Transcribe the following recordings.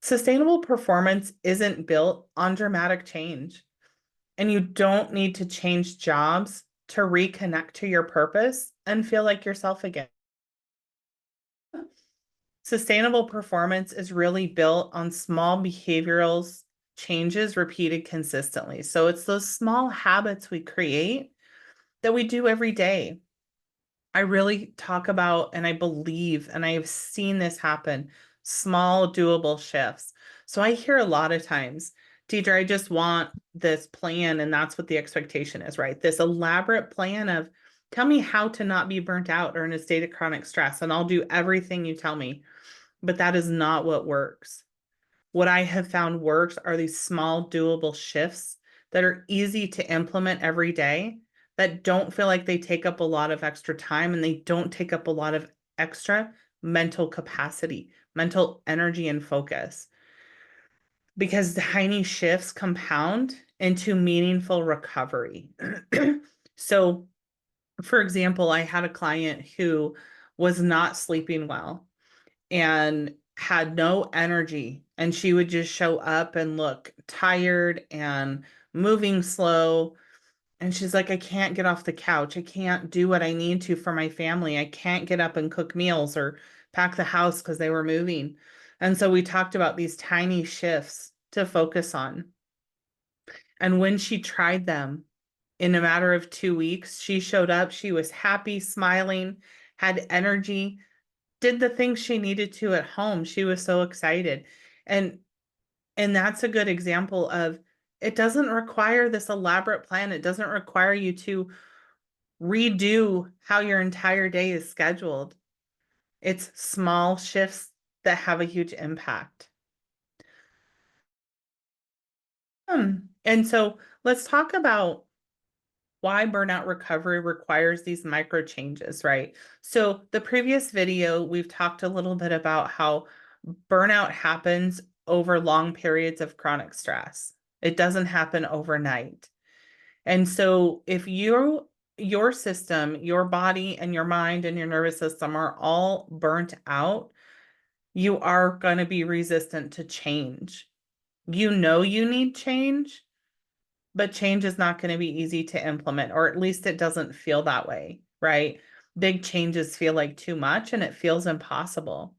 Sustainable performance isn't built on dramatic change, and you don't need to change jobs to reconnect to your purpose and feel like yourself again. Sustainable performance is really built on small behavioral changes repeated consistently. So it's those small habits we create that we do every day. I really talk about, and I believe, and I have seen this happen, small doable shifts. So I hear a lot of times, teacher, I just want this plan, and that's what the expectation is, right? This elaborate plan of tell me how to not be burnt out or in a state of chronic stress, and I'll do everything you tell me. But that is not what works. What I have found works are these small doable shifts that are easy to implement every day, that don't feel like they take up a lot of extra time, and they don't take up a lot of extra mental capacity, mental energy, and focus, because tiny shifts compound into meaningful recovery. So, for example, I had a client who was not sleeping well and had no energy, and she would just show up and look tired and moving slow. And she's like, I can't get off the couch. I can't do what I need to for my family. I can't get up and cook meals or pack the house because they were moving. And so we talked about these tiny shifts to focus on. And when she tried them in a matter of 2 weeks, she showed up. She was happy, smiling, had energy, did the things she needed to at home. She was so excited. And and that's a good example of, it doesn't require this elaborate plan. It doesn't require you to redo how your entire day is scheduled. It's small shifts that have a huge impact. And so let's talk about why burnout recovery requires these micro changes, right? So the previous video, we've talked a little bit about how burnout happens over long periods of chronic stress. It doesn't happen overnight. And so if your system, your body and your mind and your nervous system are all burnt out, you are going to be resistant to change. You know you need change, but change is not going to be easy to implement, or at least it doesn't feel that way, right? Big changes feel like too much and it feels impossible.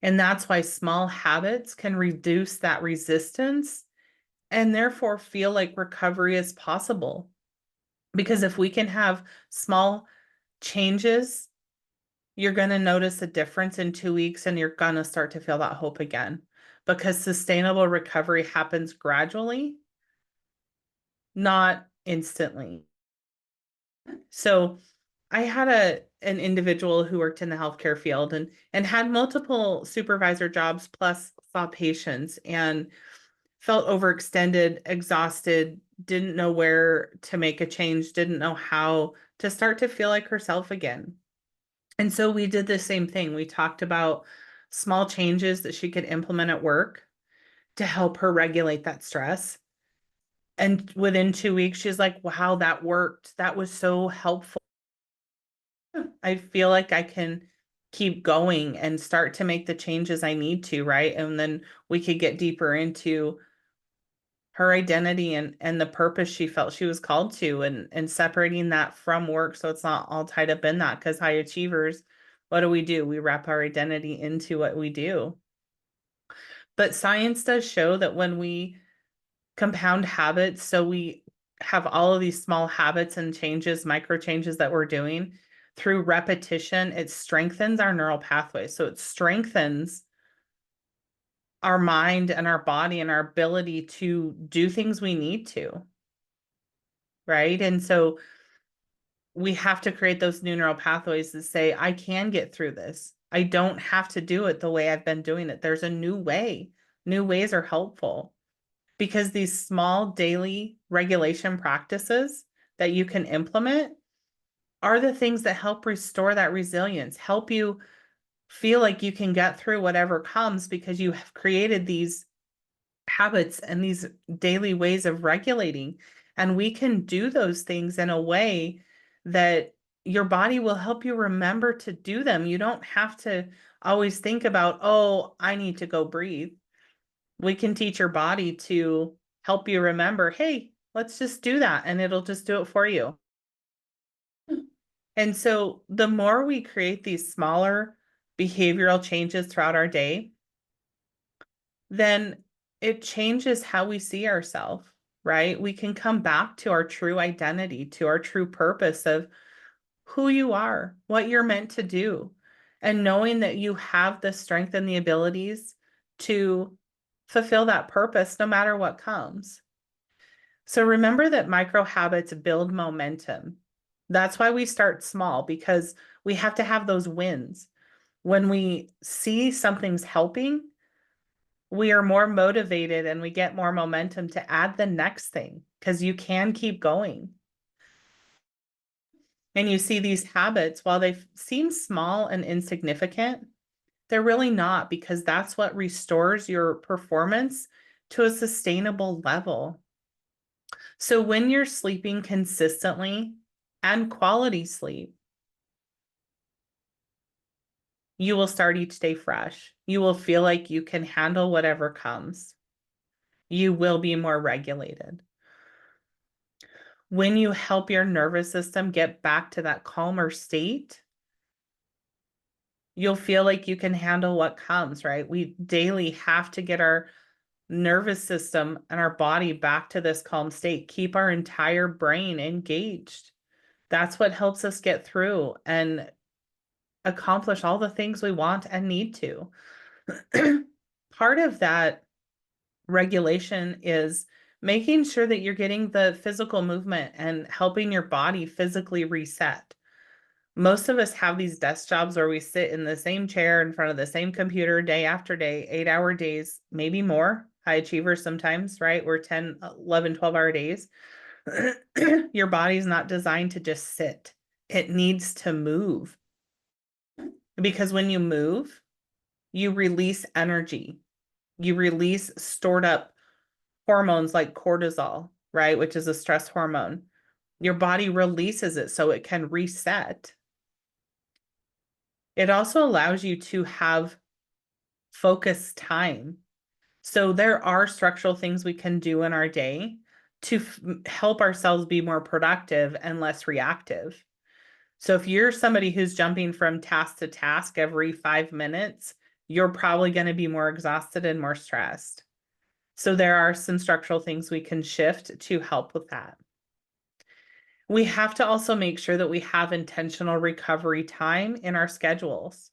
And that's why small habits can reduce that resistance and therefore feel like recovery is possible. Because if we can have small changes, you're going to notice a difference in 2 weeks and you're going to start to feel that hope again. Because sustainable recovery happens gradually, not instantly. So I had an individual who worked in the healthcare field and had multiple supervisor jobs plus saw patients and felt overextended, exhausted, didn't know where to make a change, didn't know how to start to feel like herself again. And so we did the same thing. We talked about small changes that she could implement at work to help her regulate that stress. And within 2 weeks, she's like, wow, that worked. That was so helpful. I feel like I can keep going and start to make the changes I need to, right? And then we could get deeper into her identity and the purpose she felt she was called to, and separating that from work so it's not all tied up in that. Because high achievers, what do? We wrap our identity into what we do. But science does show that when we compound habits, so we have all of these small habits and changes, micro changes that we're doing through repetition, it strengthens our neural pathways. So it strengthens our mind and our body and our ability to do things we need to, right? And so we have to create those new neural pathways that say, I can get through this. I don't have to do it the way I've been doing it. There's a new way. New ways are helpful because these small daily regulation practices that you can implement are the things that help restore that resilience, help you feel like you can get through whatever comes because you have created these habits and these daily ways of regulating. And we can do those things in a way that your body will help you remember to do them. You don't have to always think about, oh, I need to go breathe. We can teach your body to help you remember, hey, let's just do that, and it'll just do it for you. And so the more we create these smaller behavioral changes throughout our day, then it changes how we see ourselves, right? We can come back to our true identity, to our true purpose of who you are, what you're meant to do, and knowing that you have the strength and the abilities to fulfill that purpose no matter what comes. So remember that micro habits build momentum. That's why we start small, because we have to have those wins. When we see something's helping, we are more motivated and we get more momentum to add the next thing, because you can keep going. And you see these habits, while they seem small and insignificant, they're really not, because that's what restores your performance to a sustainable level. So when you're sleeping consistently and quality sleep, you will start each day fresh. You will feel like you can handle whatever comes. You will be more regulated. When you help your nervous system get back to that calmer state, you'll feel like you can handle what comes, right? We daily have to get our nervous system and our body back to this calm state, keep our entire brain engaged. That's what helps us get through and accomplish all the things we want and need to. Part of that regulation is making sure that you're getting the physical movement and helping your body physically reset. Most of us have these desk jobs where we sit in the same chair in front of the same computer day after day, 8-hour days, maybe more. High achievers sometimes, right? We're 10, 11, 12-hour days. Your body's not designed to just sit. It needs to move. Because when you move, you release energy. You release stored up hormones like cortisol, right? Which is a stress hormone. Your body releases it so it can reset. It also allows you to have focused time. So there are structural things we can do in our day to help ourselves be more productive and less reactive. So if you're somebody who's jumping from task to task every 5 minutes, you're probably going to be more exhausted and more stressed. So there are some structural things we can shift to help with that. We have to also make sure that we have intentional recovery time in our schedules.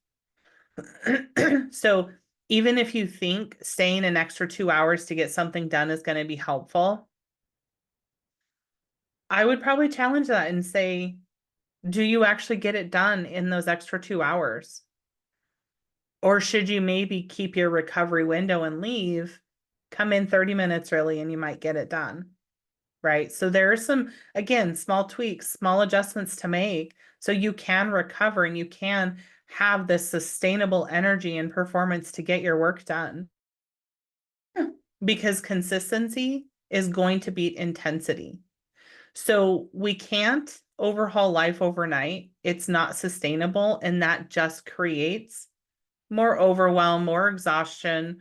So even if you think staying an extra 2 hours to get something done is going to be helpful, I would probably challenge that and say, do you actually get it done in those extra 2 hours? Or should you maybe keep your recovery window and leave, come in 30 minutes early and you might get it done, right? So there are some, again, small tweaks, small adjustments to make so you can recover and you can have this sustainable energy and performance to get your work done. Because consistency is going to beat intensity. So we can't overhaul life overnight. It's not sustainable, and that just creates more overwhelm, more exhaustion,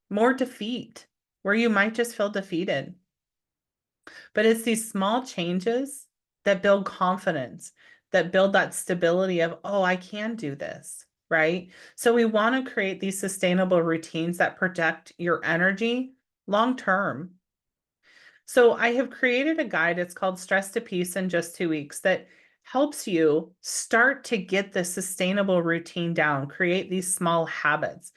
more defeat, where you might just feel defeated. But it's these small changes that build confidence, that build that stability of, oh, I can do this, right? So we want to create these sustainable routines that protect your energy long term. So I have created a guide. It's called Stress to Peace in Just 2 weeks that helps you start to get the sustainable routine down, create these small habits.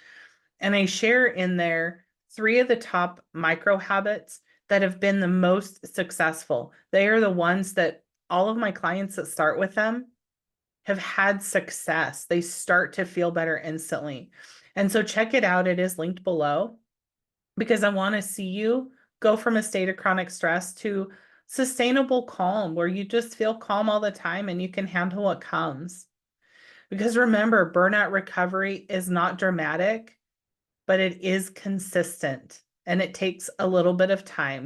And I share in there 3 of the top micro habits that have been the most successful. They are the ones that all of my clients that start with them have had success. They start to feel better instantly. And so check it out. It is linked below, because I want to see you go from a state of chronic stress to sustainable calm, where you just feel calm all the time and you can handle what comes. Because remember, burnout recovery is not dramatic, but it is consistent and it takes a little bit of time.